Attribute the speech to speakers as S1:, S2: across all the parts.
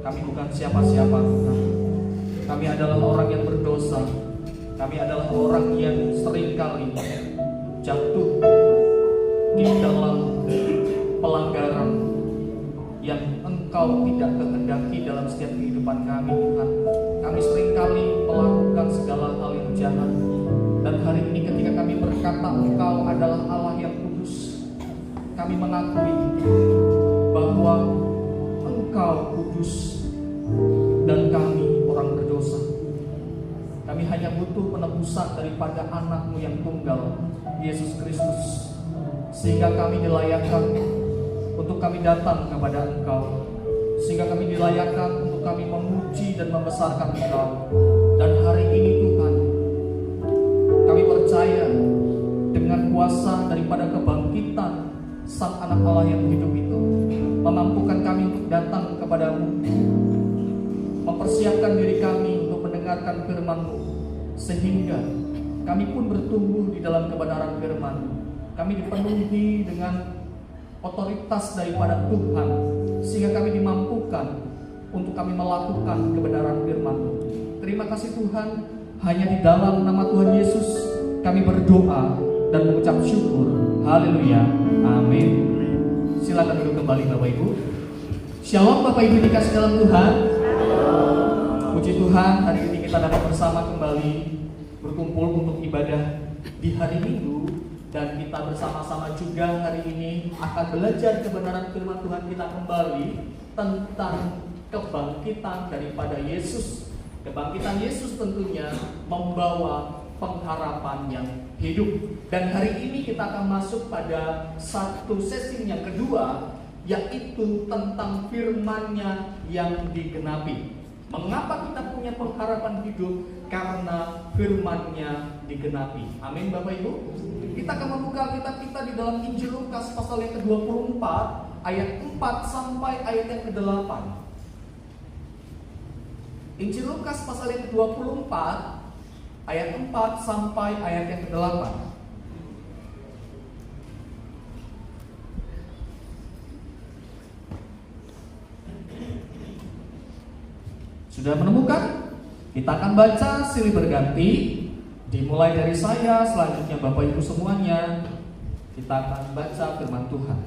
S1: Kami bukan siapa-siapa, Tuhan. Kami adalah orang yang berdosa. Kami adalah orang yang seringkali jatuh di dalam pelanggaran yang Engkau tidak kehendaki dalam setiap kehidupan kami, Tuhan. Kami seringkali melakukan segala hal yang jahat. Dan hari ini ketika kami berkata Engkau adalah Allah yang kudus, kami mengakui bahwa Engkau kudus dan kami orang berdosa. Kami hanya butuh penebusan daripada anak-Mu yang tunggal, Yesus Kristus, sehingga kami dilayakkan untuk kami datang kepada Engkau, sehingga kami dilayakkan untuk kami memuji dan membesarkan Engkau. Dan hari ini Tuhan, kami percaya dengan kuasa daripada kebangkitan Sang Anak Allah yang hidup itu memampukan kami untuk datang kepada-Mu, mempersiapkan diri kami untuk mendengarkan firman-Mu, sehingga kami pun bertumbuh di dalam kebenaran firman-Mu. Kami dipenuhi dengan otoritas daripada Tuhan, sehingga kami dimampukan untuk kami melakukan kebenaran firman-Mu. Terima kasih Tuhan, hanya di dalam nama Tuhan Yesus kami berdoa dan mengucap syukur. Haleluya, amin. Silakan duduk kembali Bapak Ibu. Shalom Bapak Ibu dikasih dalam Tuhan. Puji Tuhan, hari ini kita dapat bersama kembali berkumpul untuk ibadah di hari Minggu. Dan kita bersama-sama juga hari ini akan belajar kebenaran firman Tuhan kita kembali tentang kebangkitan daripada Yesus. Kebangkitan Yesus tentunya membawa pengharapan yang hidup. Dan hari ini kita akan masuk pada satu sesi yang kedua, yaitu tentang firman-Nya yang digenapi. Mengapa kita punya pengharapan hidup? Karena firman-Nya digenapi. Amin Bapak Ibu. Kita akan membuka kitab kita di dalam Injil Lukas pasal yang ke-24 ayat 4 sampai ayat yang ke-8. Injil Lukas pasal yang ke-24 ayat 4 sampai ayat yang ke-8. Sudah menemukan? Kita akan baca silih berganti. Dimulai dari saya, selanjutnya Bapak Ibu semuanya. Kita akan baca firman Tuhan.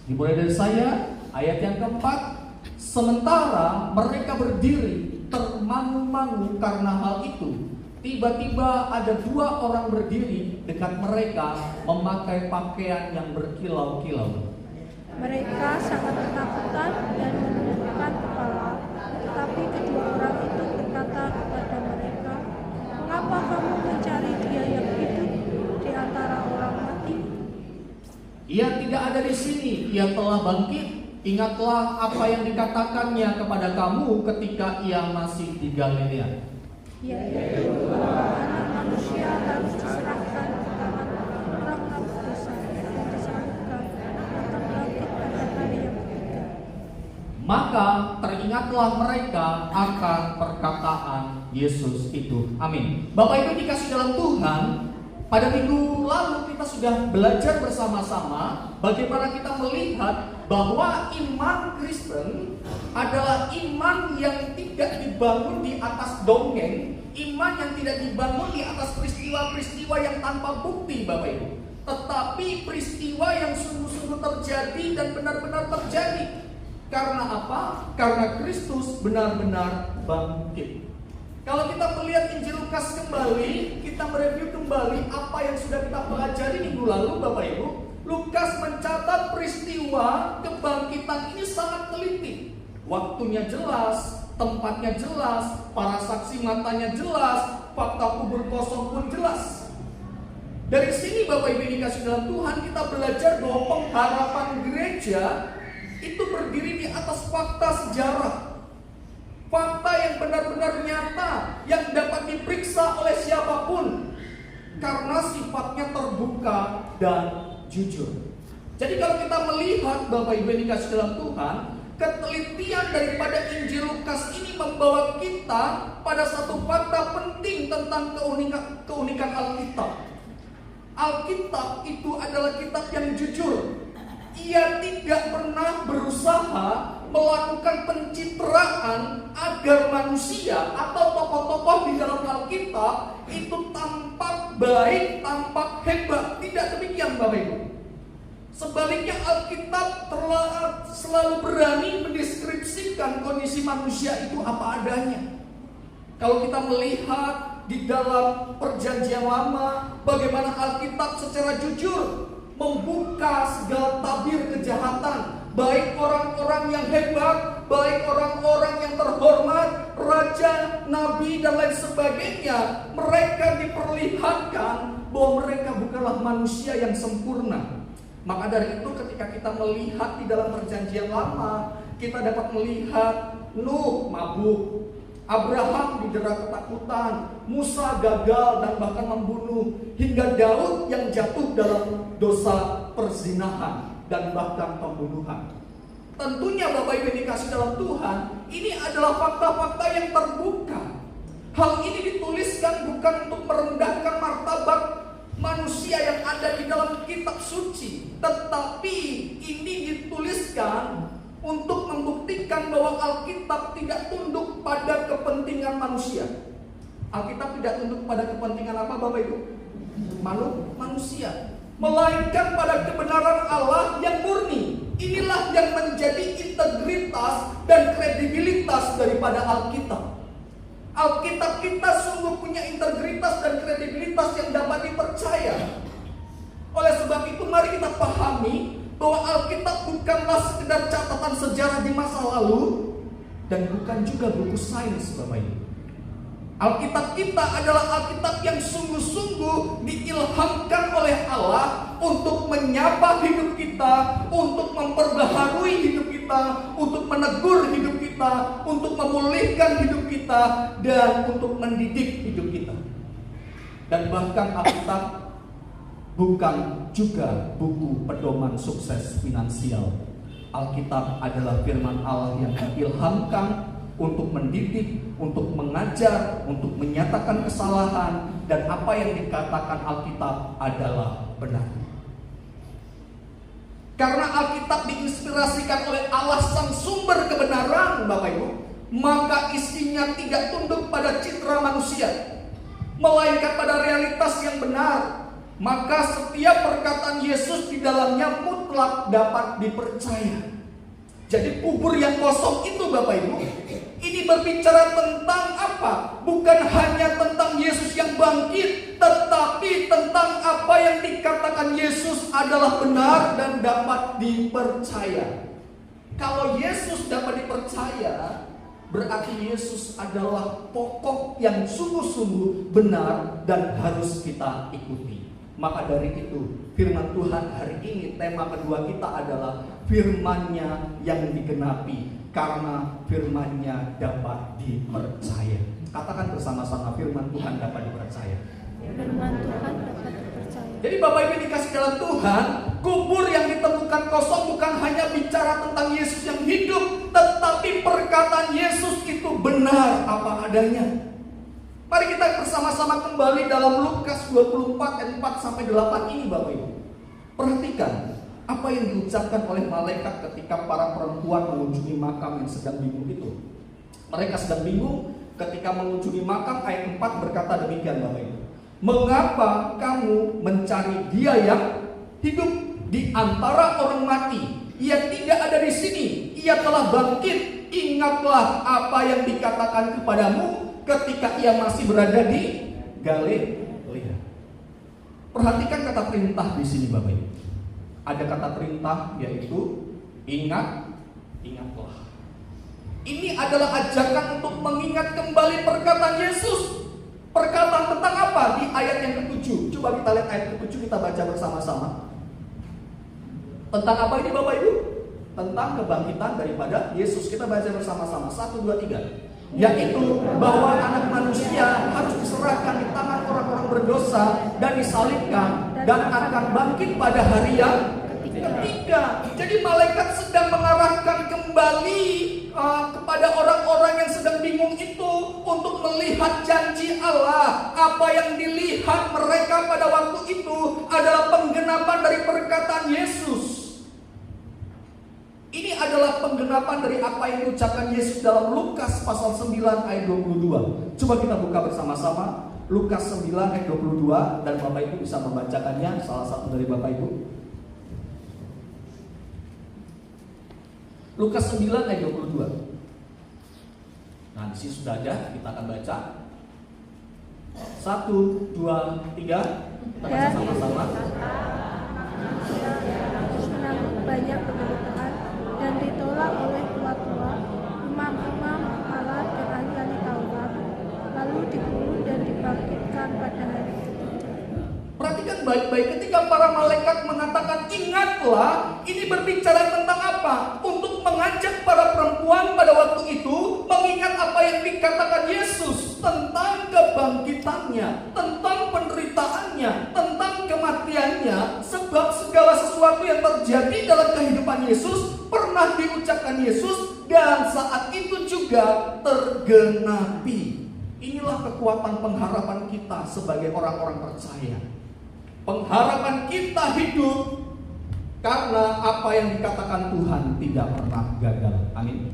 S1: Dimulai dari saya, ayat yang keempat. Sementara mereka berdiri termangu-mangu karena hal itu, tiba-tiba ada dua orang berdiri dekat mereka memakai pakaian yang berkilau-kilau.
S2: Mereka sangat ketakutan dan menundukkan kepala. Tetapi kedua orang itu berkata kepada mereka, "Mengapa kamu mencari Dia yang hidup di antara orang mati?
S1: Ia tidak ada di sini, Ia telah bangkit. Ingatlah apa yang dikatakannya kepada kamu ketika Ia masih di Galilea,
S2: Yaitu bahwa Anak Manusia harus diserahkan ke tangan orang-orang berdosa dan disalibkan, akan bangkit pada hari yang ketiga."
S1: Maka teringatlah mereka akan perkataan Yesus itu. Amin. Bapak Ibu dikasih dalam Tuhan, pada minggu lalu kita sudah belajar bersama-sama bagaimana kita melihat bahwa iman Kristen adalah iman yang tidak dibangun di atas dongeng, iman yang tidak dibangun di atas peristiwa-peristiwa yang tanpa bukti, Bapak Ibu, tetapi peristiwa yang sungguh-sungguh terjadi dan benar-benar terjadi. Karena apa? Karena Kristus benar-benar bangkit. Kalau kita melihat Injil Lukas kembali, kita mereview kembali apa yang sudah kita pelajari minggu lalu, Bapak Ibu. Lukas mencatat peristiwa kebangkitan ini sangat teliti. Waktunya jelas, tempatnya jelas, para saksi matanya jelas, fakta kubur kosong pun jelas. Dari sini Bapak Ibu dikasih dalam Tuhan, kita belajar bahwa pengharapan gereja itu berdiri di atas fakta sejarah. Fakta yang benar-benar nyata, yang dapat diperiksa oleh siapapun, karena sifatnya terbuka dan jujur. Jadi kalau kita melihat Bapak Ibu yang dikasih dalam Tuhan, ketelitian daripada Injil Lukas ini membawa kita pada satu fakta penting tentang keunikan Alkitab. Alkitab itu adalah kitab yang jujur. Ia tidak pernah berusaha melakukan pencitraan agar manusia atau tokoh-tokoh di dalam Alkitab itu tampak baik, tampak hebat. Tidak demikian, Bapak Ibu. Sebaliknya Alkitab selalu berani mendeskripsikan kondisi manusia itu apa adanya. Kalau kita melihat di dalam Perjanjian Lama, bagaimana Alkitab secara jujur membuka segala tabir kejahatan, baik orang-orang yang hebat, baik orang-orang yang terhormat, raja, nabi, dan lain sebagainya. Mereka diperlihatkan bahwa mereka bukanlah manusia yang sempurna. Maka dari itu ketika kita melihat di dalam Perjanjian Lama, kita dapat melihat Nuh mabuk, Abraham didera ketakutan, Musa gagal dan bahkan membunuh, hingga Daud yang jatuh dalam dosa perzinahan dan bahkan pembunuhan. Tentunya Bapak Ibu dikasih dalam Tuhan, ini adalah fakta-fakta yang terbuka. Hal ini dituliskan bukan untuk merendahkan martabat manusia yang ada di dalam kitab suci, tetapi ini dituliskan untuk membuktikan bahwa Alkitab tidak tunduk pada kepentingan manusia. Alkitab tidak tunduk pada kepentingan apa, Bapak Ibu? Manusia, melainkan pada kebenaran Allah yang murni. Inilah yang menjadi integritas dan kredibilitas daripada Alkitab. Alkitab kita sungguh punya integritas dan kredibilitas yang dapat dipercaya. Oleh sebab itu mari kita pahami bahwa Alkitab bukanlah sekedar catatan sejarah di masa lalu dan bukan juga buku sains, Bapak Ibu. Alkitab kita adalah Alkitab yang sungguh-sungguh diilhamkan oleh Allah untuk menyapa hidup kita, untuk memperbaharui hidup kita, untuk menegur hidup kita, untuk memulihkan hidup kita, dan untuk mendidik hidup kita. Dan bahkan Alkitab bukan juga buku pedoman sukses finansial. Alkitab adalah firman Allah yang diilhamkan untuk mendidik, untuk mengajar, untuk menyatakan kesalahan, dan apa yang dikatakan Alkitab adalah benar. Karena Alkitab diinspirasikan oleh Allah sang sumber kebenaran, Bapak Ibu, maka isinya tidak tunduk pada citra manusia, melainkan pada realitas yang benar. Maka setiap perkataan Yesus di dalamnya mutlak dapat dipercaya. Jadi kubur yang kosong itu, Bapak Ibu, ini berbicara tentang apa? Bukan hanya tentang Yesus yang bangkit, tetapi tentang apa yang dikatakan Yesus adalah benar dan dapat dipercaya. Kalau Yesus dapat dipercaya, berarti Yesus adalah pokok yang sungguh-sungguh benar dan harus kita ikuti. Maka dari itu firman Tuhan hari ini, tema kedua kita adalah firman-Nya yang digenapi, karena firman-Nya dapat dipercaya. Katakan bersama-sama, firman Tuhan dapat dipercaya.
S2: Firman Tuhan dapat dipercaya.
S1: Jadi Bapak Ibu dikasih dalam Tuhan, kubur yang ditemukan kosong bukan hanya bicara tentang Yesus yang hidup, tetapi perkataan Yesus itu benar apa adanya. Mari kita bersama-sama kembali dalam Lukas 24 ayat 4 sampai 8 ini, Bapak Ibu. Perhatikan apa yang diucapkan oleh malaikat ketika para perempuan mengunjungi makam yang sedang bingung itu. Mereka sedang bingung ketika mengunjungi makam. Ayat 4 berkata demikian, Bapak Ibu. Mengapa kamu mencari dia yang hidup di antara orang mati? Ia tidak ada di sini, ia telah bangkit. Ingatlah apa yang dikatakan kepadamu ketika ia masih berada di Galilea. Perhatikan kata perintah di sini, Bapak Ibu. Ada kata perintah yaitu ingatlah. Ini adalah ajakan untuk mengingat kembali perkataan Yesus. Perkataan tentang apa? Di ayat yang ke-7. Coba kita lihat ayat ke-7, kita baca bersama-sama. Tentang apa ini, Bapak Ibu? Tentang kebangkitan daripada Yesus. Kita baca bersama-sama. 1, 2, 3. Yaitu bahwa anak manusia harus diserahkan di tangan orang-orang berdosa dan disalibkan dan akan bangkit pada hari yang ketiga. Jadi malaikat sedang mengarahkan kembali kepada orang-orang yang sedang bingung itu untuk melihat janji Allah. Apa yang dilihat mereka pada waktu itu adalah penggenapan dari perkataan Yesus. ini adalah penggenapan dari apa yang diucapkan Yesus dalam Lukas pasal 9 ayat 22. Coba kita buka bersama-sama Lukas 9 ayat 22, dan Bapak Ibu bisa membacakannya, salah satu dari Bapak Ibu. Lukas 9 ayat 22. Nah, di sini sudah ada, kita akan baca. 1, 2, 3. Kita baca sama-sama.
S2: Menanggung banyak penderitaan dan ditolak oleh tua-tua, imam-imam kepala dan ahli-ahli Taurat, lalu dibunuh dan dibangkitkan pada hari ketiga.
S1: Perhatikan baik-baik ketika para malaikat mengatakan ingatlah, ini berbicara tentang apa? Untuk mengajak para perempuan pada waktu itu mengingat apa yang dikatakan Yesus tentang kebangkitannya, tentang penderitaannya, tentang kematiannya, sebab segala sesuatu yang terjadi dalam kehidupan Yesus pernah diucapkan Yesus dan saat itu juga tergenapi. Inilah kekuatan pengharapan kita sebagai orang-orang percaya. Pengharapan kita hidup karena apa yang dikatakan Tuhan tidak pernah gagal. Amin.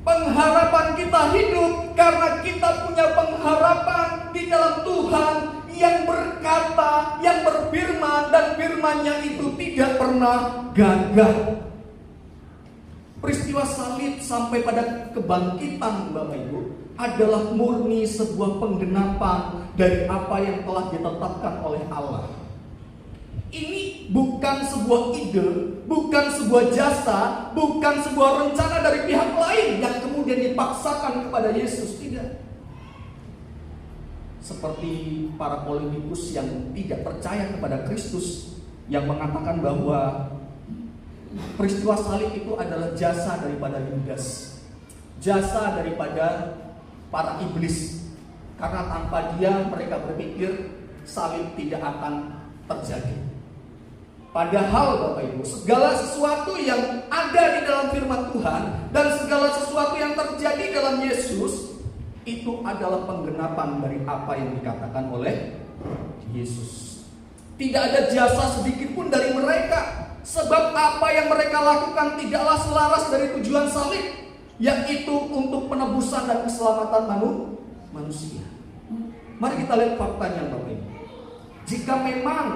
S1: Pengharapan kita hidup karena kita punya pengharapan di dalam Tuhan yang berkata, yang berfirman, dan firman-Nya itu tidak pernah gagal. Peristiwa salib sampai pada kebangkitan Bapak Ibu adalah murni sebuah penggenapan dari apa yang telah ditetapkan oleh Allah. Ini bukan sebuah ide, bukan sebuah jasa, bukan sebuah rencana dari pihak lain yang kemudian dipaksakan kepada Yesus. Tidak. Seperti para polemikus yang tidak percaya kepada Kristus, yang mengatakan bahwa peristiwa salib itu adalah jasa daripada Yudas, jasa daripada para iblis, karena tanpa dia mereka berpikir salib tidak akan terjadi. Padahal Bapak Ibu, segala sesuatu yang ada di dalam firman Tuhan dan segala sesuatu yang terjadi dalam Yesus itu adalah penggenapan dari apa yang dikatakan oleh Yesus. Tidak ada jasa sedikit pun dari mereka, sebab apa yang mereka lakukan tidaklah selaras dari tujuan salib, yaitu untuk penebusan dan keselamatan manusia. Mari kita lihat faktanya Bapak Ibu. Jika memang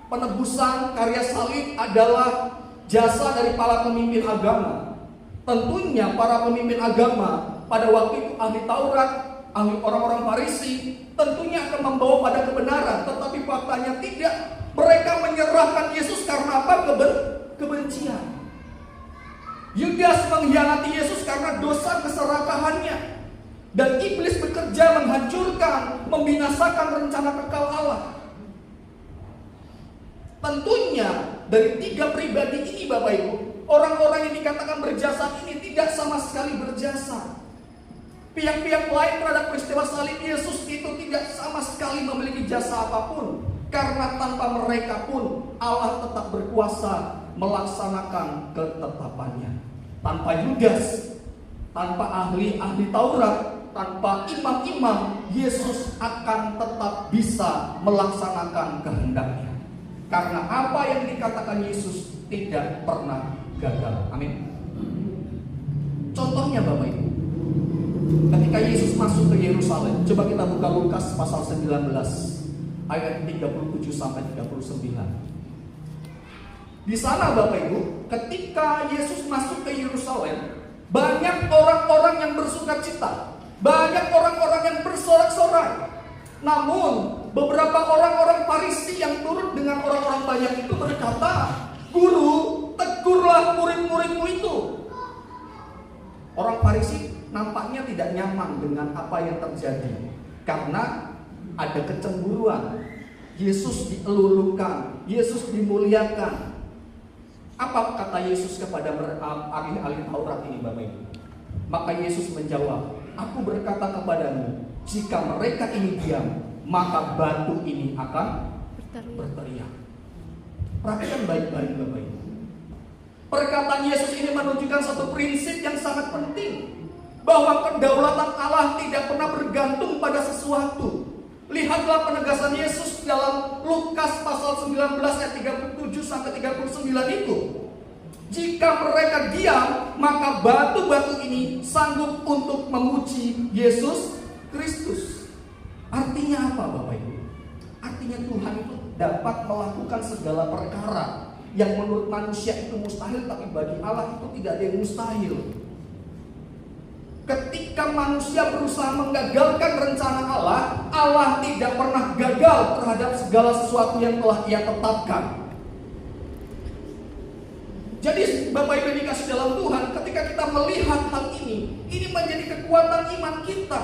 S1: penebusan karya salib adalah jasa dari para pemimpin agama, tentunya para pemimpin agama pada waktu itu ahli Taurat, ahli orang-orang Farisi, tentunya akan membawa pada kebenaran. Tetapi faktanya tidak. Mereka menyerahkan Yesus karena apa? Kebencian. Yudas mengkhianati Yesus karena dosa keserakahannya. Dan iblis bekerja menghancurkan, membinasakan rencana kekal Allah. Tentunya dari tiga pribadi ini Bapak Ibu, orang-orang yang dikatakan berjasa ini tidak sama sekali berjasa. Pihak-pihak lain terhadap peristiwa salib Yesus itu tidak sama sekali memiliki jasa apapun. Karena tanpa mereka pun Allah tetap berkuasa melaksanakan ketetapannya. Tanpa Yudas, tanpa ahli-ahli Taurat, tanpa imam-imam, Yesus akan tetap bisa melaksanakan kehendaknya. Karena apa yang dikatakan Yesus tidak pernah gagal. Amin. Contohnya Bapak Ibu, ketika Yesus masuk ke Yerusalem, coba kita buka Lukas pasal 19 ayat 37 sampai 39. Di sana Bapak Ibu, ketika Yesus masuk ke Yerusalem, banyak orang-orang yang bersukacita, banyak orang-orang yang bersorak-sorai. Namun beberapa orang-orang Farisi yang turut dengan orang-orang banyak itu berkata, "Guru, tegurlah murid-muridmu itu." Orang Farisi nampaknya tidak nyaman dengan apa yang terjadi karena ada kecemburuan. Yesus dielulukan, Yesus dimuliakan. Apa kata Yesus kepada ahli-ahli Taurat ini Bapak Ibu? Maka Yesus menjawab, "Aku berkata kepadamu, jika mereka ini diam, maka batu ini akan berteriak." Perhatikan baik-baik Bapak Ibu. Perkataan Yesus ini menunjukkan satu prinsip yang sangat penting, bahwa kedaulatan Allah tidak pernah bergantung pada sesuatu. Lihatlah penegasan Yesus dalam Lukas pasal 19 ayat 37 sampai 39 itu. Jika mereka diam, maka batu-batu ini sanggup untuk memuji Yesus Kristus. Artinya apa Bapak Ibu? Artinya Tuhan itu dapat melakukan segala perkara yang menurut manusia itu mustahil, tapi bagi Allah itu tidak ada yang mustahil. Ketika manusia berusaha menggagalkan rencana Allah, Allah tidak pernah gagal terhadap segala sesuatu yang telah Ia tetapkan. Jadi Bapak Ibu dikasih dalam Tuhan, ketika kita melihat hal ini menjadi kekuatan iman kita.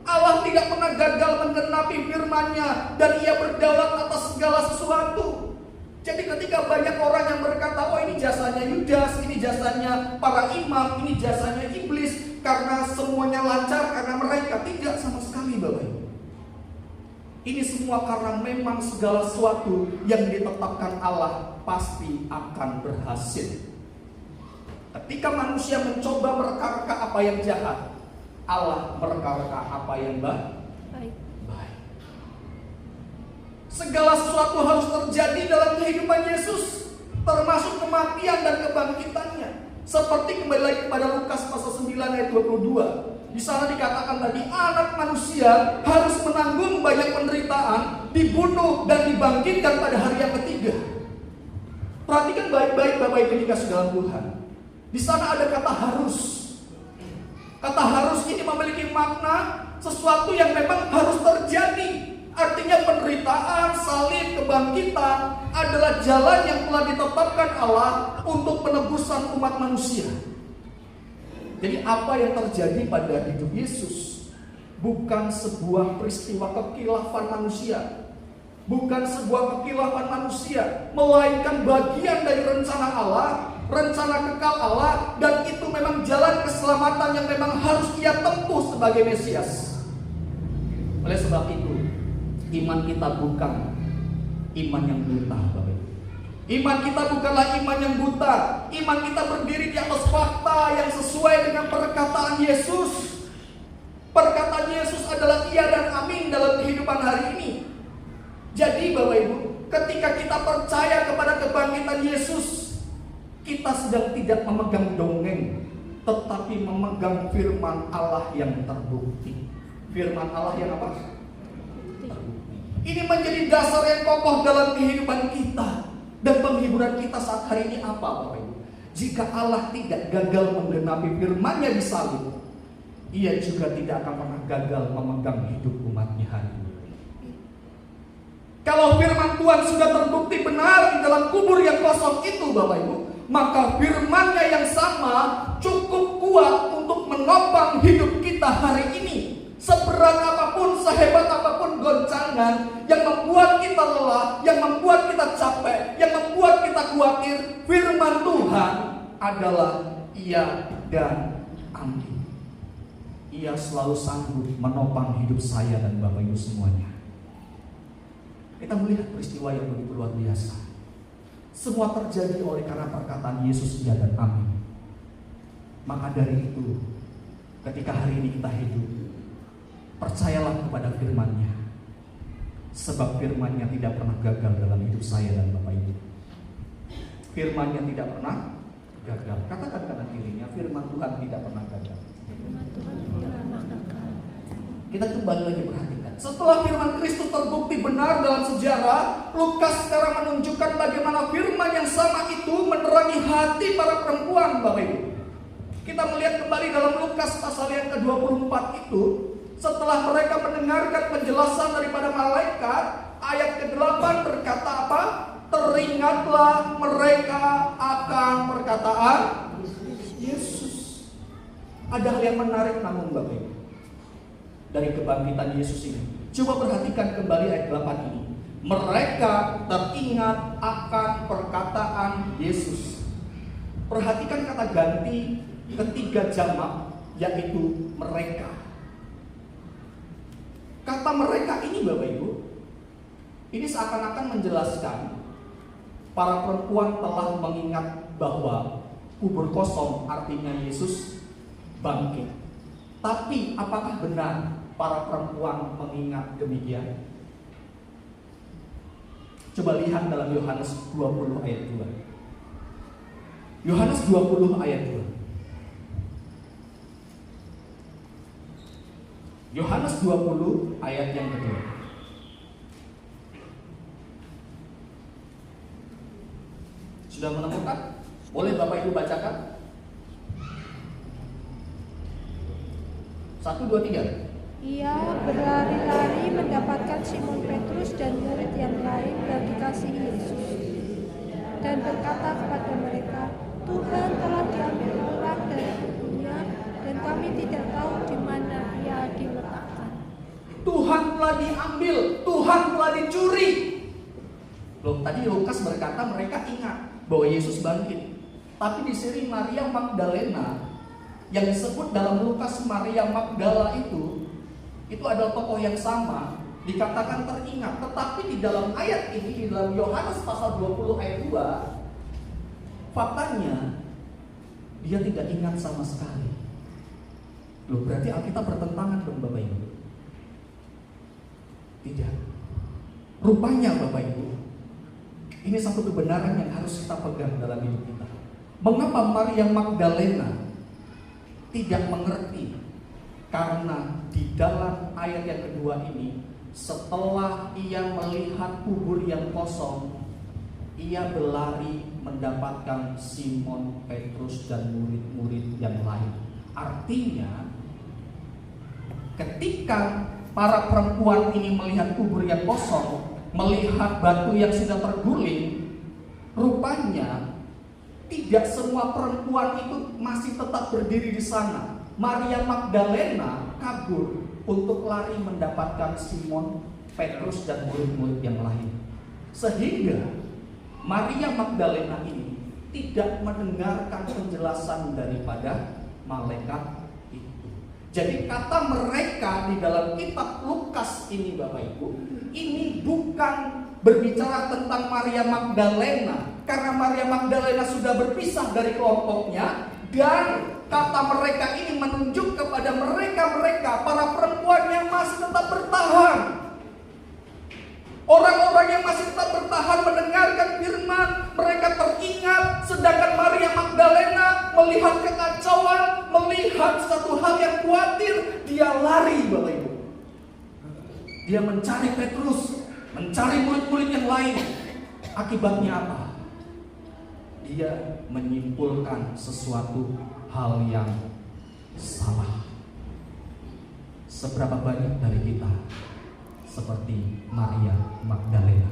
S1: Allah tidak pernah gagal menggenapi firman-Nya dan Ia berdaulat atas segala sesuatu. Jadi ketika banyak orang yang berkata, oh ini jasanya Yudas, ini jasanya para imam, ini jasanya iblis, karena semuanya lancar, karena mereka, tidak sama sekali Bapak Ibu. Ini semua karena memang segala sesuatu yang ditetapkan Allah pasti akan berhasil. Ketika manusia mencoba mereka-reka apa yang jahat, Allah mereka-reka apa yang baik. Segala sesuatu harus terjadi dalam kehidupan Yesus, termasuk kematian dan kebangkitannya. Seperti kembali lagi kepada Lukas pasal 9 ayat 22. Di sana dikatakan tadi, anak manusia harus menanggung banyak penderitaan, dibunuh dan dibangkitkan pada hari yang ketiga. Perhatikan baik-baik Bapak Ibu dikasih dalam Tuhan. Di sana ada kata harus. Kata harus ini memiliki makna sesuatu yang memang harus terjadi. Artinya penderitaan, salib, kebangkitan adalah jalan yang telah ditetapkan Allah untuk penebusan umat manusia. Jadi apa yang terjadi pada hidup Yesus bukan sebuah peristiwa kekilafan manusia, bukan sebuah kekilafan manusia, melainkan bagian dari rencana Allah, rencana kekal Allah, dan itu memang jalan keselamatan yang memang harus Ia tempuh sebagai Mesias. Oleh sebab itu, iman kita bukan iman yang buta, Bapak. Iman kita bukanlah iman yang buta. Iman kita berdiri di atas fakta yang sesuai dengan perkataan Yesus. Perkataan Yesus adalah iya dan amin dalam kehidupan hari ini. Jadi Bapak Ibu, ketika kita percaya kepada kebangkitan Yesus, kita sedang tidak memegang dongeng, tetapi memegang firman Allah yang terbukti. Firman Allah yang apa? Terbukti. Ini menjadi dasar yang kokoh dalam kehidupan kita. Dan penghiburan kita saat hari ini apa Bapak Ibu? Jika Allah tidak gagal menggenapi firman-Nya di salib, Ia juga tidak akan pernah gagal memegang hidup umat-Nya hari ini. Kalau firman Tuhan sudah terbukti benar di dalam kubur yang kosong itu Bapak Ibu, maka firman-Nya yang sama cukup kuat untuk menopang hidup kita hari ini. Seberat apapun, sehebat apapun goncangan yang membuat kita lelah, yang membuat kita capek, yang membuat kita khawatir, firman Tuhan adalah iya dan amin. Ia selalu sanggup menopang hidup saya dan Bapak Ibu semuanya. Kita melihat peristiwa yang begitu luar biasa. Semua terjadi oleh karena perkataan Yesus iya dan amin. Maka dari itu, ketika hari ini kita hidup, percayalah kepada firman-Nya. Sebab firman-Nya tidak pernah gagal dalam hidup saya dan Bapak Ibu. Firman-Nya tidak pernah gagal. Katakan kanan kirinya, firman Tuhan tidak pernah gagal. Kita kembali lagi perhatikan. Setelah firman Kristus terbukti benar dalam sejarah, Lukas sekarang menunjukkan bagaimana firman yang sama itu menerangi hati para perempuan, Bapak Ibu. Kita melihat kembali dalam Lukas pasal yang ke-24 itu. Setelah mereka mendengarkan penjelasan daripada malaikat, ayat ke-8 berkata apa? Teringatlah mereka akan perkataan Yesus. Ada hal yang menarik namun Bapak Ibu dari kebangkitan Yesus ini. Coba perhatikan kembali ayat 8 ini. Mereka teringat akan perkataan Yesus. Perhatikan kata ganti ketiga jamak, yaitu mereka. Kata mereka ini Bapak Ibu, ini seakan-akan menjelaskan para perempuan telah mengingat bahwa kubur kosong artinya Yesus bangkit. Tapi apakah benar para perempuan mengingat demikian? Coba lihat dalam Yohanes 20 ayat 2. Yohanes 20 ayat 2. Yohanes 20 ayat yang kedua. Sudah menemukan? Boleh Bapak Ibu bacakan? 1, 2, 3.
S2: Ia berlari-lari mendapatkan Simon Petrus dan murid yang lain yang dikasihi Yesus, dan berkata kepada mereka, Tuhan telah diambil orang dari kuburnya, dan kami tidak tahu di mana ia diletakkan.
S1: Tuhan telah diambil, Tuhan telah dicuri. Loh, tadi Lukas berkata mereka ingat bahwa Yesus bangkit. Tapi di sini Maria Magdalena yang disebut dalam Lukas Maria Magdala itu adalah tokoh yang sama, dikatakan teringat. Tetapi di dalam ayat ini, di dalam Yohanes pasal 20 ayat 2, faktanya dia tidak ingat sama sekali. Loh, berarti Alkitab bertentangan dong Bapak Ibu? Tidak. Rupanya Bapak Ibu, ini satu kebenaran yang harus kita pegang dalam hidup kita. Mengapa Maria Magdalena tidak mengerti? Karena di dalam ayat yang kedua ini, setelah ia melihat kubur yang kosong, ia berlari mendapatkan Simon Petrus dan murid-murid yang lain. Artinya, ketika para perempuan ini melihat kubur yang kosong, melihat batu yang sudah terguling, rupanya tidak semua perempuan itu masih tetap berdiri di sana. Maria Magdalena kabur untuk lari mendapatkan Simon Petrus dan murid-murid yang lain. Sehingga Maria Magdalena ini tidak mendengarkan penjelasan daripada malaikat itu. Jadi kata mereka di dalam kitab Lukas ini Bapak Ibu, ini bukan berbicara tentang Maria Magdalena, karena Maria Magdalena sudah berpisah dari kelompoknya. Dan kata mereka ini menunjuk kepada mereka para perempuan yang masih tetap bertahan. Orang-orang yang masih tetap bertahan mendengarkan firman, mereka teringat. Sedangkan Maria Magdalena melihat kekacauan, melihat satu hal yang khawatir, dia lari Bapak Ibu. Dia mencari Petrus, mencari murid-murid yang lain. Akibatnya apa? Dia menyimpulkan sesuatu hal yang salah. Seberapa banyak dari kita seperti Maria Magdalena,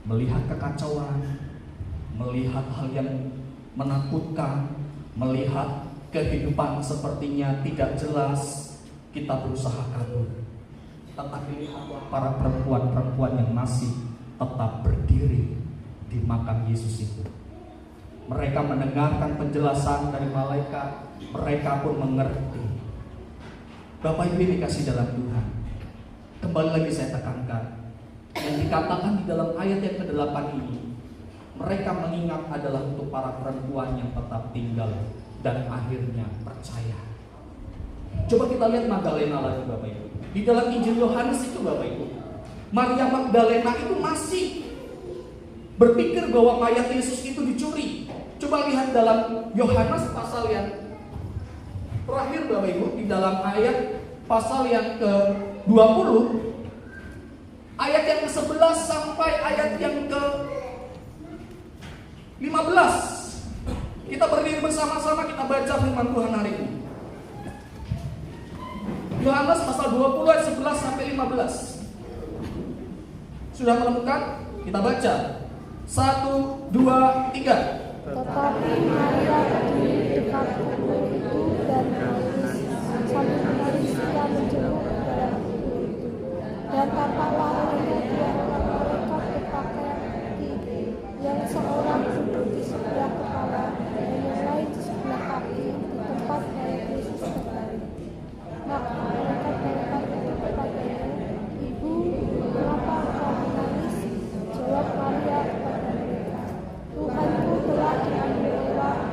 S1: melihat kekacauan, melihat hal yang menakutkan, melihat kehidupan sepertinya tidak jelas, kita berusaha kabur. Tetapi lihatlah para perempuan-perempuan yang masih tetap berdiri di makam Yesus itu. Mereka mendengarkan penjelasan dari malaikat, mereka pun mengerti. Bapak Ibu dikasih dalam Tuhan, kembali lagi saya tekankan, yang dikatakan di dalam ayat yang ke-8 ini, mereka mengingat adalah untuk para perempuan yang tetap tinggal dan akhirnya percaya. Coba kita lihat Magdalena lagi Bapak Ibu. Di dalam Injil Yohanes itu Bapak Ibu, Maria Magdalena itu masih berpikir bahwa mayat Yesus itu dicuri. Coba lihat dalam Yohanes pasal yang terakhir Bapak Ibu, di dalam ayat pasal yang ke-20, ayat yang ke-11 sampai ayat yang ke-15. Kita berdiri bersama-sama, kita baca firman Tuhan hari ini. Yohanes pasal 20 ayat 11 sampai 15. Sudah menemukan? Kita baca. 1, 2, 3.
S2: Tetapi Maria berdiri dekat kubur itu dan menangis, sambil menangis ia menjenguk ke dalam kubur itu. Dan tampaklah olehnya dua orang malaikat berpakaian putih, yang seorang duduk di sebelah kepala dan yang lain di sebelah kaki, di tempat mayat Yesus terbaring. Maka malaikat-malaikat itu kepadanya, Ibu, mengapa engkau menangis? Jawab Maria kepada mereka, Tuhanku telah diambil orang,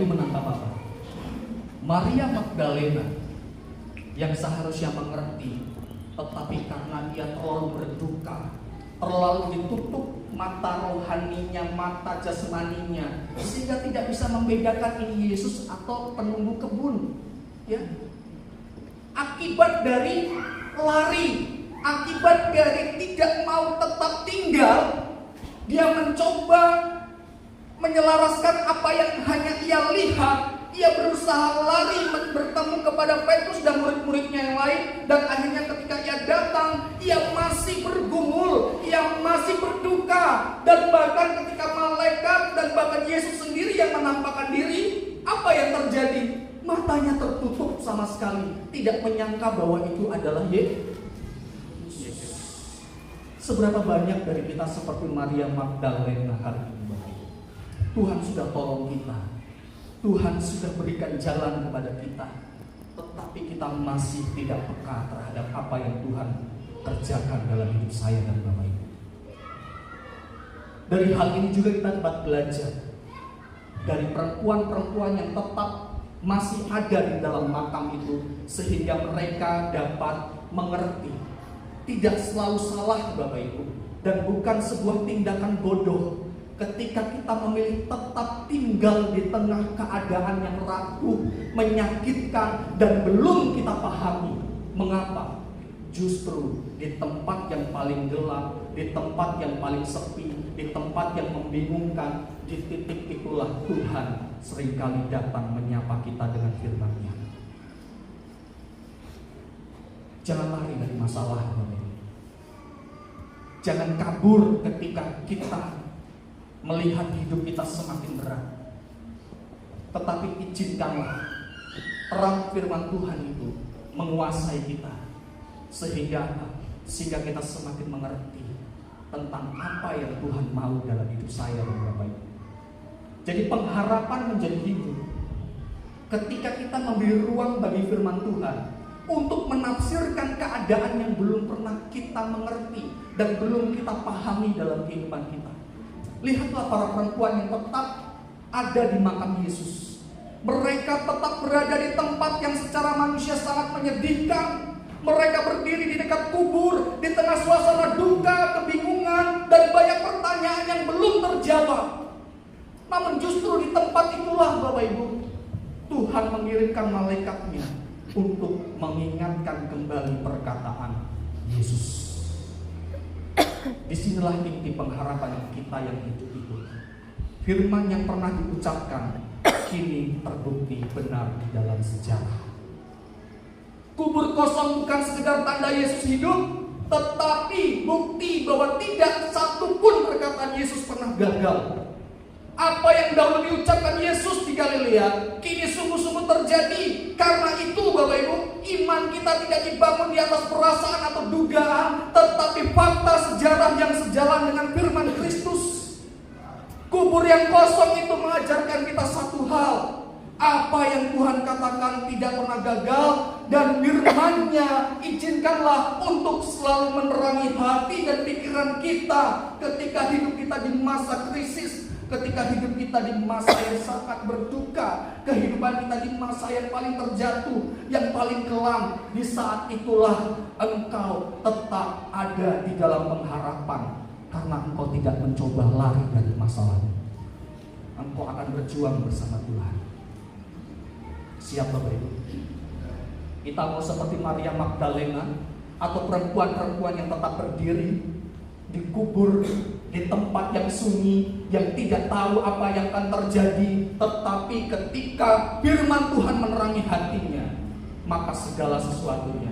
S1: Ibu menangkap apa? Maria Magdalena yang seharusnya mengerti, tetapi karena dia terlalu berduka, terlalu ditutup mata rohaninya, mata jasmaninya, sehingga tidak bisa membedakan ini Yesus atau penunggu kebun. Ya, akibat dari lari, akibat dari tidak mau tetap tinggal, dia mencoba menyelaraskan apa yang hanya ia lihat. Ia berusaha lari bertemu kepada Petrus dan murid-muridnya yang lain, dan akhirnya ketika ia datang, ia masih bergumul, ia masih berduka, dan bahkan ketika malaikat dan bahkan Yesus sendiri yang menampakkan diri, apa yang terjadi? Matanya tertutup sama sekali, tidak menyangka bahwa itu adalah Yesus. Seberapa banyak dari kita seperti Maria Magdalena hari ini? Tuhan sudah tolong kita, Tuhan sudah berikan jalan kepada kita, tetapi kita masih tidak peka terhadap apa yang Tuhan kerjakan dalam hidup saya dan Bapak Ibu. Dari hal ini juga kita dapat belajar dari perempuan-perempuan yang tetap masih ada di dalam makam itu, sehingga mereka dapat mengerti. Tidak selalu salah Bapak Ibu, dan bukan sebuah tindakan bodoh ketika kita memilih tetap tinggal di tengah keadaan yang rapuh, menyakitkan, dan belum kita pahami mengapa. Justru di tempat yang paling gelap, di tempat yang paling sepi, di tempat yang membingungkan, di titik itulah Tuhan seringkali datang menyapa kita dengan firman-Nya. Jangan lari dari masalah, jangan kabur ketika kita melihat hidup kita semakin berat. Tetapi izinkanlah terang firman Tuhan itu menguasai kita, sehingga kita semakin mengerti tentang apa yang Tuhan mau dalam hidup saya dan Bapak Ibu. Jadi pengharapan menjadi hidup ketika kita memberi ruang bagi firman Tuhan untuk menafsirkan keadaan yang belum pernah kita mengerti dan belum kita pahami dalam kehidupan kita. Lihatlah para perempuan yang tetap ada di makam Yesus. Mereka tetap berada di tempat yang secara manusia sangat menyedihkan. Mereka berdiri di dekat kubur, di tengah suasana duka, kebingungan, dan banyak pertanyaan yang belum terjawab. Namun justru di tempat itulah Bapak Ibu, Tuhan mengirimkan malaikatnya untuk mengingatkan kembali perkataan Yesus. Disinilah inti pengharapan kita yang hidup itu. Firman yang pernah diucapkan kini terbukti benar di dalam sejarah. Kubur kosong bukan sekedar tanda Yesus hidup, tetapi bukti bahwa tidak satupun perkataan Yesus pernah gagal. Apa yang dahulu diucapkan Yesus di Galilea kini sungguh-sungguh terjadi. Karena itu Bapak Ibu, iman kita tidak dibangun di atas perasaan atau dugaan, tetapi fakta sejarah yang sejalan dengan firman Kristus. Kubur yang kosong itu mengajarkan kita satu hal: apa yang Tuhan katakan tidak pernah gagal, dan firman-Nya izinkanlah untuk selalu menerangi hati dan pikiran kita ketika hidup kita di masa krisis, ketika hidup kita di masa yang sangat berduka, kehidupan kita di masa yang paling terjatuh, yang paling kelam. Di saat itulah engkau tetap ada di dalam pengharapan, karena engkau tidak mencoba lari dari masalahmu. Engkau akan berjuang bersama Tuhan. Siap Bapak Ibu? Kita mau seperti Maria Magdalena atau perempuan-perempuan yang tetap berdiri di kubur, di tempat yang sunyi, yang tidak tahu apa yang akan terjadi, tetapi ketika firman Tuhan menerangi hatinya, maka segala sesuatunya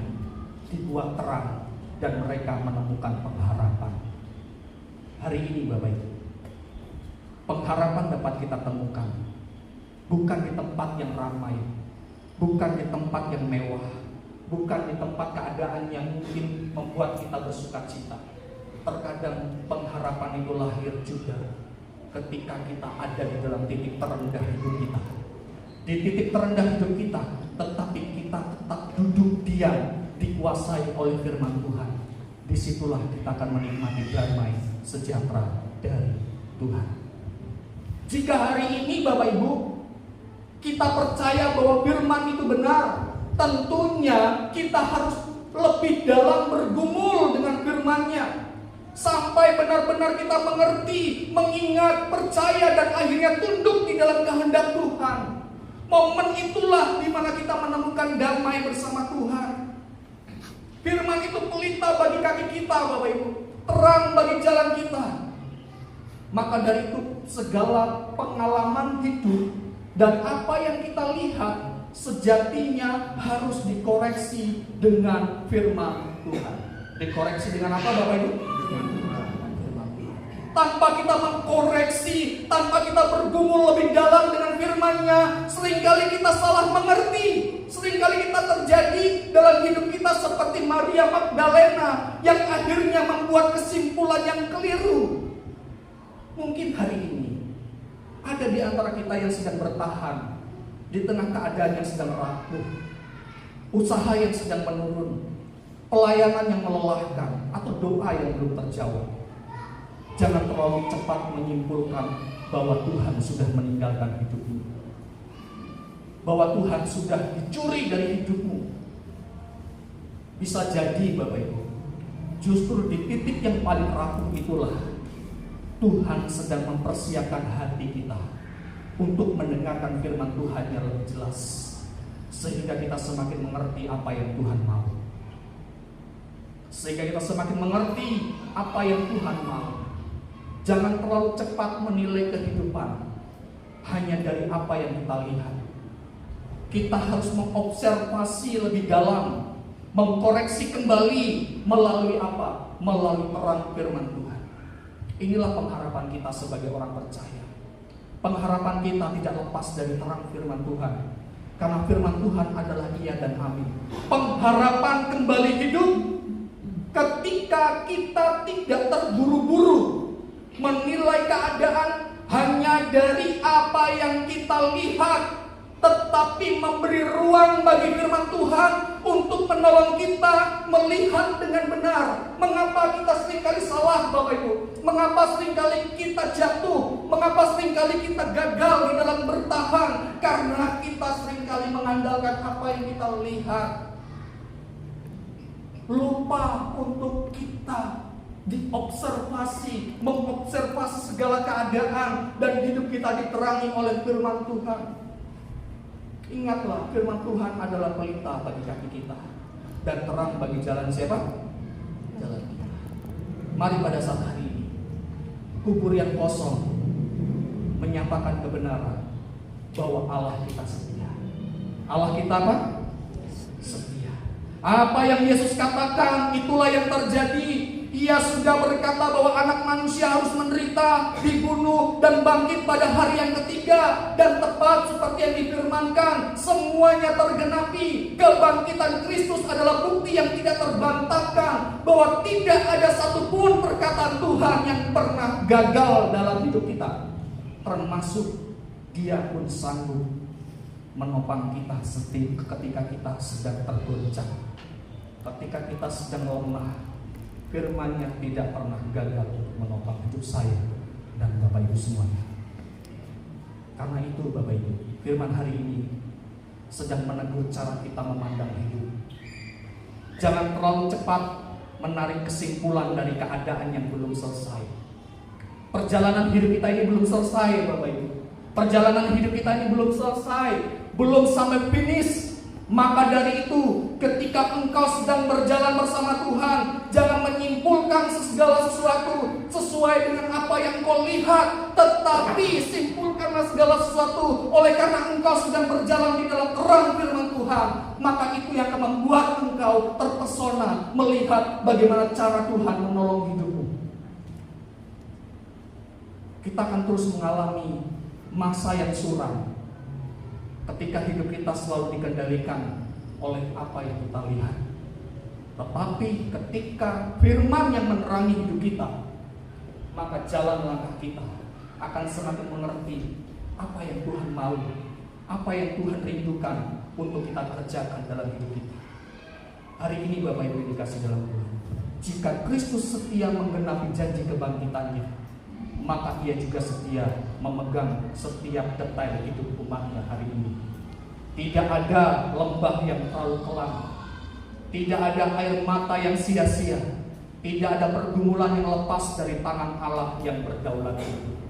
S1: dibuat terang dan mereka menemukan pengharapan. Hari ini Bapak Ibu, pengharapan dapat kita temukan bukan di tempat yang ramai, bukan di tempat yang mewah, bukan di tempat keadaan yang mungkin membuat kita bersuka cita. Terkadang pengharapan itu lahir juga ketika kita ada di dalam titik terendah hidup kita. Di titik terendah hidup kita, tetapi kita tetap duduk diam, dikuasai oleh firman Tuhan. Disitulah kita akan menikmati damai sejahtera dari Tuhan. Jika hari ini Bapak Ibu kita percaya bahwa firman itu benar, tentunya kita harus lebih dalam bergumul dengan firman-Nya sampai benar-benar kita mengerti, mengingat, percaya, dan akhirnya tunduk di dalam kehendak Tuhan. Momen itulah di mana kita menemukan damai bersama Tuhan. Firman itu pelita bagi kaki kita, Bapak Ibu, terang bagi jalan kita. Maka dari itu segala pengalaman hidup dan apa yang kita lihat sejatinya harus dikoreksi dengan firman Tuhan. Dikoreksi dengan apa, Bapak Ibu? Tanpa kita mengkoreksi, tanpa kita bergumul lebih dalam dengan firman-Nya, seringkali kita salah mengerti. Seringkali kita terjadi dalam hidup kita seperti Maria Magdalena yang akhirnya membuat kesimpulan yang keliru. Mungkin hari ini ada di antara kita yang sedang bertahan di tengah keadaan yang sedang rapuh, usaha yang sedang menurun, pelayanan yang melelahkan, atau doa yang belum terjawab. Jangan terlalu cepat menyimpulkan bahwa Tuhan sudah meninggalkan hidupmu, bahwa Tuhan sudah dicuri dari hidupmu. Bisa jadi, Bapak Ibu, justru di titik yang paling rapuh itulah Tuhan sedang mempersiapkan hati kita untuk mendengarkan firman Tuhan yang lebih jelas, sehingga kita semakin mengerti apa yang Tuhan mau, sehingga kita semakin mengerti apa yang Tuhan mau. Jangan terlalu cepat menilai kehidupan hanya dari apa yang kita lihat. Kita harus mengobservasi lebih dalam, mengkoreksi kembali melalui apa? Melalui terang firman Tuhan. Inilah pengharapan kita sebagai orang percaya. Pengharapan kita tidak lepas dari terang firman Tuhan, karena firman Tuhan adalah iya dan amin. Pengharapan kembali hidup ketika kita tidak terburu-buru menilai keadaan hanya dari apa yang kita lihat, tetapi memberi ruang bagi firman Tuhan untuk menolong kita melihat dengan benar. Mengapa kita seringkali salah, Bapak Ibu? Mengapa seringkali kita jatuh? Mengapa seringkali kita gagal di dalam bertahan? Karena kita seringkali mengandalkan apa yang kita lihat, lupa untuk kita diobservasi, mengobservasi segala keadaan, dan hidup kita diterangi oleh firman Tuhan. Ingatlah, firman Tuhan adalah pelita bagi kaki kita dan terang bagi jalan siapa? Jalan kita. Mari pada saat hari ini, kubur yang kosong menyatakan kebenaran bahwa Allah kita setia. Allah kita apa? Setia. Apa yang Yesus katakan, itulah yang terjadi. Ia sudah berkata bahwa anak manusia harus menderita, dibunuh, dan bangkit pada hari yang ketiga. Dan tepat seperti yang difirmankan, semuanya tergenapi. Kebangkitan Kristus adalah bukti yang tidak terbantahkan bahwa tidak ada satupun perkataan Tuhan yang pernah gagal dalam hidup kita. Termasuk Dia pun sanggup menopang kita ketika kita sedang tergoncang, ketika kita sedang lemah. Firman-Nya tidak pernah gagal menopang hidup saya dan Bapak Ibu semuanya. Karena itu, Bapak Ibu, firman hari ini sedang menegur cara kita memandang hidup. Jangan terlalu cepat menarik kesimpulan dari keadaan yang belum selesai. Perjalanan hidup kita ini belum selesai, Bapak Ibu. Perjalanan hidup kita ini belum selesai, belum sampai finish. Maka dari itu, ketika engkau sedang berjalan bersama Tuhan, jangan menyimpulkan segala sesuatu sesuai dengan apa yang kau lihat, tetapi simpulkanlah segala sesuatu oleh karena engkau sedang berjalan di dalam terang firman Tuhan. Maka itu yang akan membuat engkau terpesona melihat bagaimana cara Tuhan menolong hidupmu. Kita akan terus mengalami masa yang suram ketika hidup kita selalu dikendalikan oleh apa yang kita lihat. Tetapi ketika firman yang menerangi hidup kita, maka jalan langkah kita akan semakin mengerti apa yang Tuhan mau, apa yang Tuhan rindukan untuk kita kerjakan dalam hidup kita. Hari ini Bapak Ibu dikasih dalam Tuhan, jika Kristus setia menggenapi janji kebangkitannya, maka Dia juga setia memegang setiap detail hidup umatnya hari ini. Tidak ada lembah yang terlalu kelam, tidak ada air mata yang sia-sia, tidak ada pergumulan yang lepas dari tangan Allah yang berdaulat itu.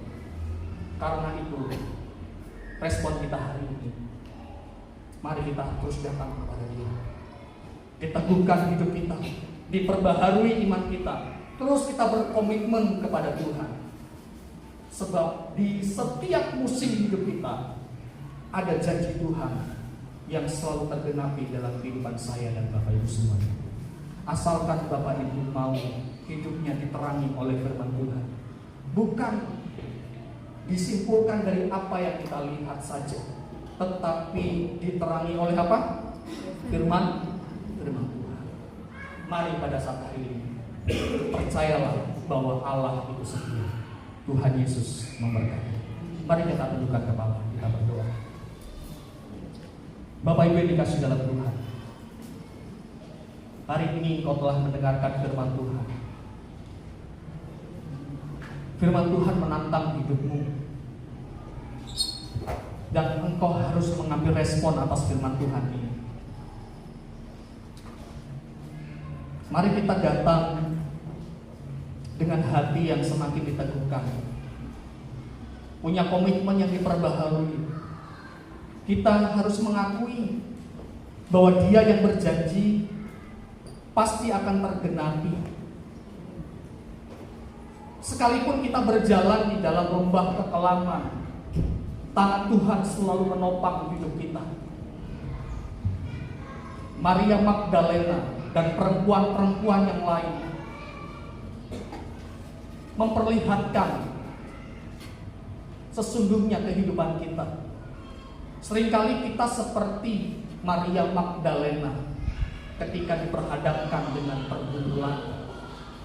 S1: Karena itu, respon kita hari ini, mari kita terus datang kepada Dia, diteguhkan hidup kita, diperbaharui iman kita, terus kita berkomitmen kepada Tuhan. Sebab di setiap musim hidup kita ada janji Tuhan yang selalu tergenapi dalam kehidupan saya dan Bapak Ibu semuanya. Asalkan Bapak Ibu mau hidupnya diterangi oleh firman Tuhan, bukan disimpulkan dari apa yang kita lihat saja, tetapi diterangi oleh apa? Firman Tuhan. Mari pada saat hari ini percayalah bahwa Allah itu setia. Tuhan Yesus memberkati. Mari kita tundukkan kepala, kita berdoa. Bapak Ibu yang dikasihi dalam Tuhan, hari ini Engkau telah mendengarkan firman Tuhan. Firman Tuhan menantang hidupmu, dan engkau harus mengambil respon atas firman Tuhan ini. Mari kita datang dengan hati yang semakin diteguhkan, punya komitmen yang diperbaharui. Kita harus mengakui bahwa Dia yang berjanji pasti akan tergenapi. Sekalipun kita berjalan di dalam lembah kekelaman, tangan Tuhan selalu menopang hidup kita. Maria Magdalena dan perempuan-perempuan yang lain memperlihatkan sesungguhnya kehidupan kita. Seringkali kita seperti Maria Magdalena ketika diperhadapkan dengan pergumulan,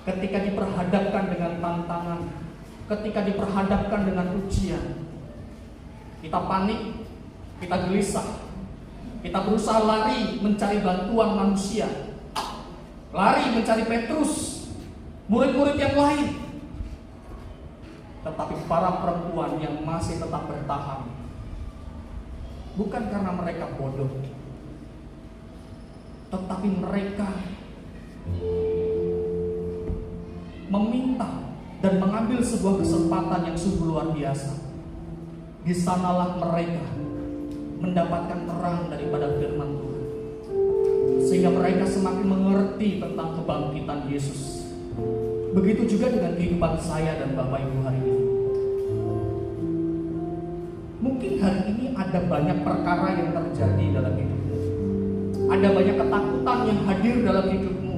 S1: ketika diperhadapkan dengan tantangan, ketika diperhadapkan dengan ujian. Kita panik, kita gelisah, kita berusaha lari mencari bantuan manusia, lari mencari Petrus, murid-murid yang lain. Tetapi para perempuan yang masih tetap bertahan, bukan karena mereka bodoh, tetapi mereka meminta dan mengambil sebuah kesempatan yang sungguh luar biasa. Di sanalah mereka mendapatkan terang daripada firman Tuhan, sehingga mereka semakin mengerti tentang kebangkitan Yesus. Begitu juga dengan kehidupan saya dan Bapak Ibu hari ini. Mungkin hari ini ada banyak perkara yang terjadi dalam hidupmu, ada banyak ketakutan yang hadir dalam hidupmu,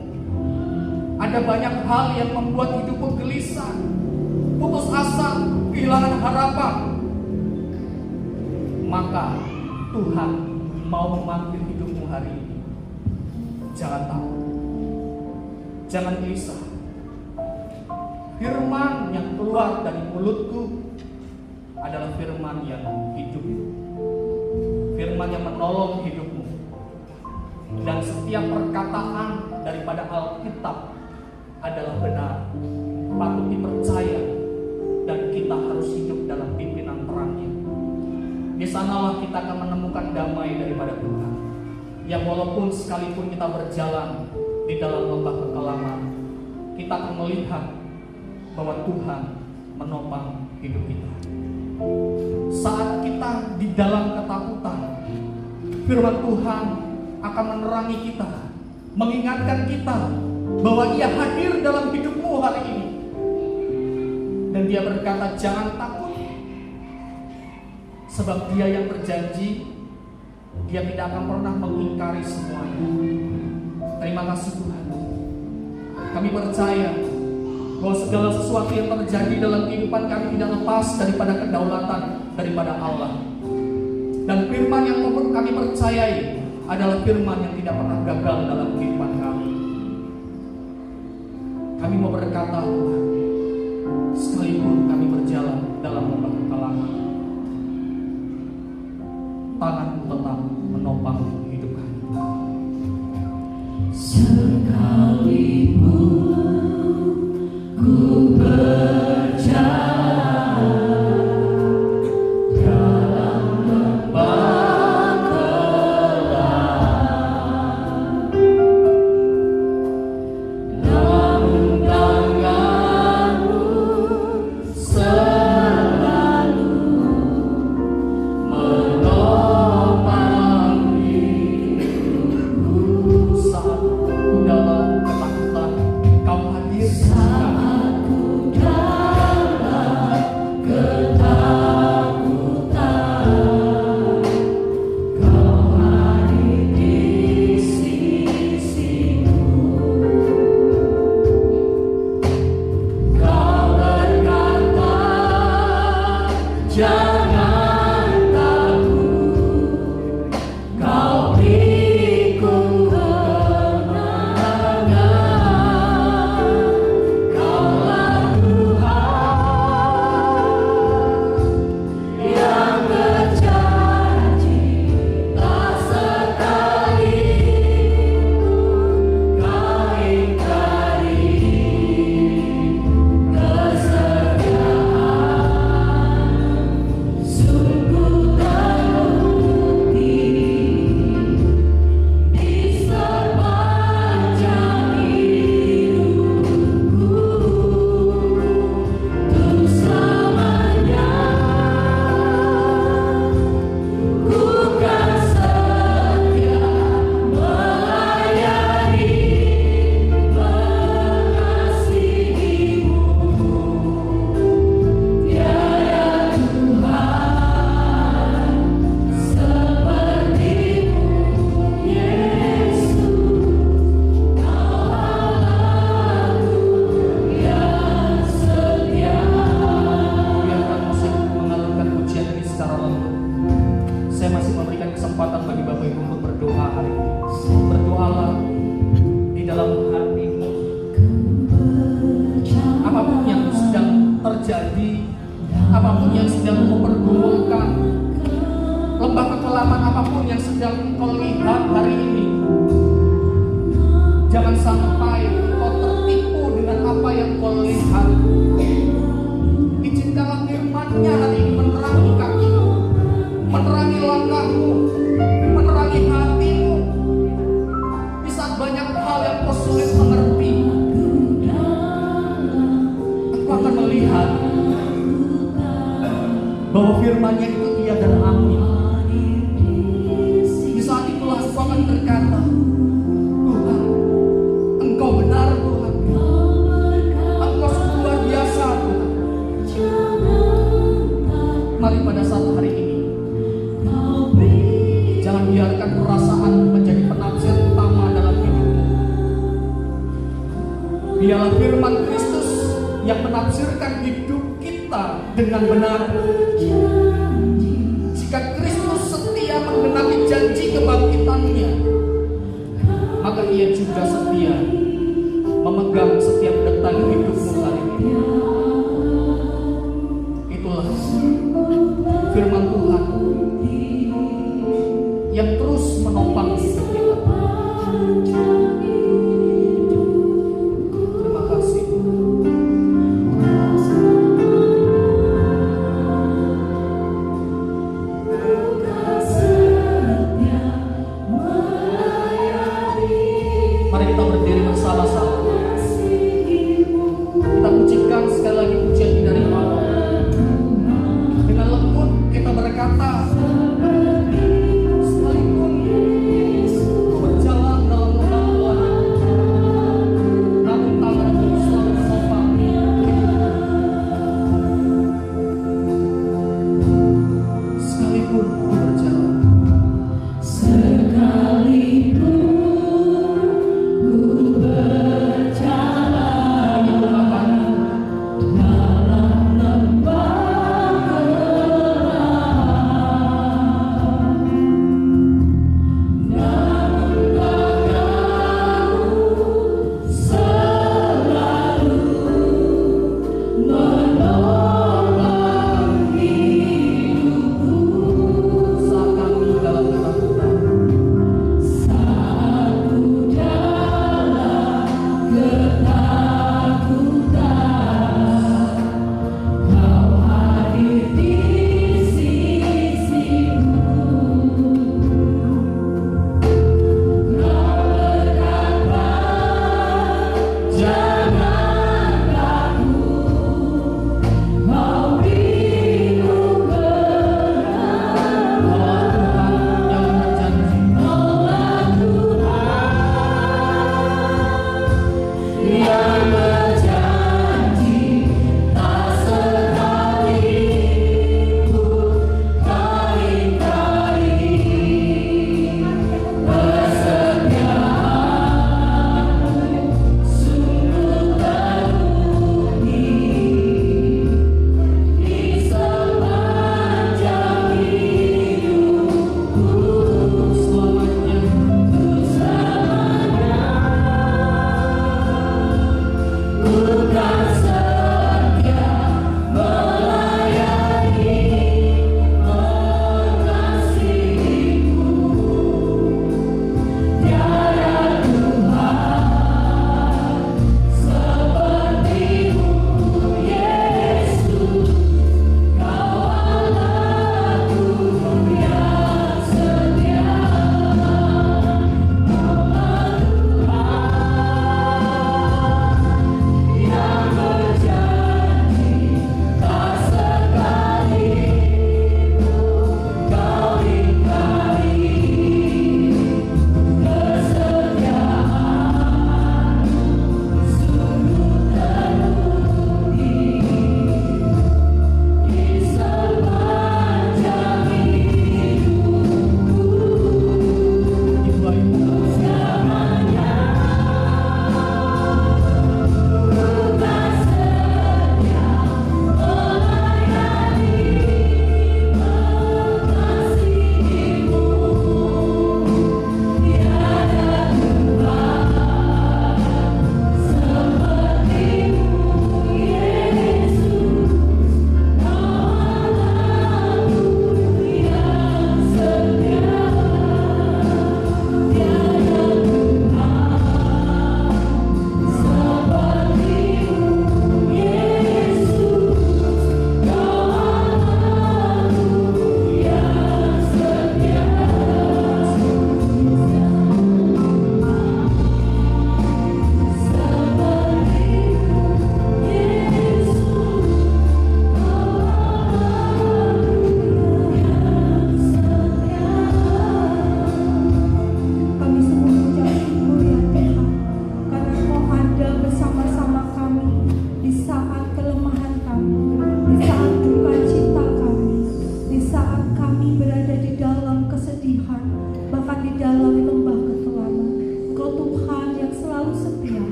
S1: ada banyak hal yang membuat hidupmu gelisah, putus asa, kehilangan harapan. Maka Tuhan mau memanggil hidupmu hari ini. Jangan takut, jangan gelisah. Firman yang keluar dari mulutku adalah firman yang hidup, firman yang menolong hidupmu. Dan setiap perkataan daripada Alkitab adalah benar, patut dipercaya, dan kita harus hidup dalam pimpinan terangnya. Di sanalah kita akan menemukan damai daripada Tuhan, yang walaupun sekalipun kita berjalan di dalam lembah kekelaman, kita akan melihat bahwa Tuhan menopang hidup kita. Saat kita di dalam ketakutan, firman Tuhan akan menerangi kita, mengingatkan kita bahwa Ia hadir dalam hidupmu hari ini. Dan Dia berkata, jangan takut, sebab Dia yang berjanji, Dia tidak akan pernah mengingkari semuanya. Terima kasih Tuhan. Kami percaya bahwa segala sesuatu yang terjadi dalam kehidupan kami tidak lepas daripada kedaulatan daripada Allah. Dan firman yang kami percayai adalah firman yang tidak pernah gagal dalam kehidupan kami. Kami mau berkata, Tuhan, sekalipun kami berjalan dalam lembah kekelaman, tangan-Mu tetap menopang hidup kami. Sekalipun ku berjalan sedang mempergumulkan, lembah kekelaman apapun yang sedang kau lihat hari ini, jangan sampai kau tertipu dengan apa yang kau lihat. Izinkanlah firman-Nya hari ini menerangi kakimu, menerangi langkahmu, menerangi hatimu. Di saat banyak hal yang kau sulit mengerti, aku akan melihat bahwa firman-Nya itu iya dan amin. Di saat itulah aku akan berkata, Tuhan, Engkau benar Tuhan, Engkau sungguh luar biasa Tuhan. Mari pada saat hari ini, jangan biarkan perasaan menjadi penafsir utama dalam hidupmu. Biarlah firman Kristus yang menafsirkan hidup kita dengan benar. Jika Kristus setia menggenapi janji kebangkitannya, maka Ia juga setia memegang setiap detak hidupmu hari ini. Itulah firman Tuhan yang terus menopang hidup kita. Terima kasih. Mari kita berdiri bersama-sama. Kita pujikan sekali lagi pujian dari Allah. Dengan lembut kita berkata, sekalipun ku berjalan dalam lembah gelap, namun tanganmu selalu menopang hidupku. Sekalipun ku berjalan, sekalipun ku berjalan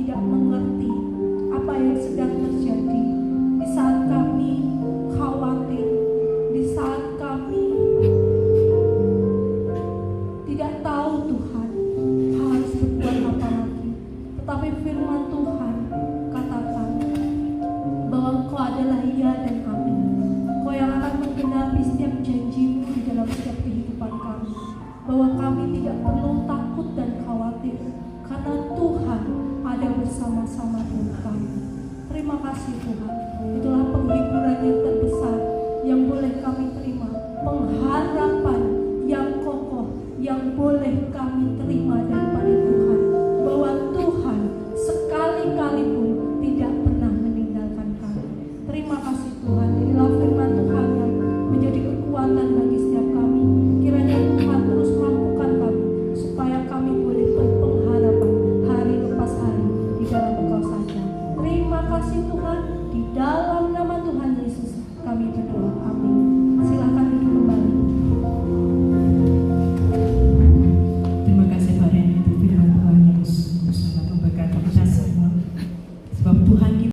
S2: tidak mengerti apa yang sedang terjadi, di saat kami khawatir, di saat kami tidak tahu Tuhan harus berbuat apa lagi. Tetapi firman Tuhan katakan bahwa Engkau adalah iya dan amin. Engkau yang akan menggenapi setiap janji-Mu di dalam setiap kehidupan kami, bahwa kami tidak perlu takut dan khawatir karena Tuhan ada bersama-sama dengan kami. Terima kasih Tuhan. Itulah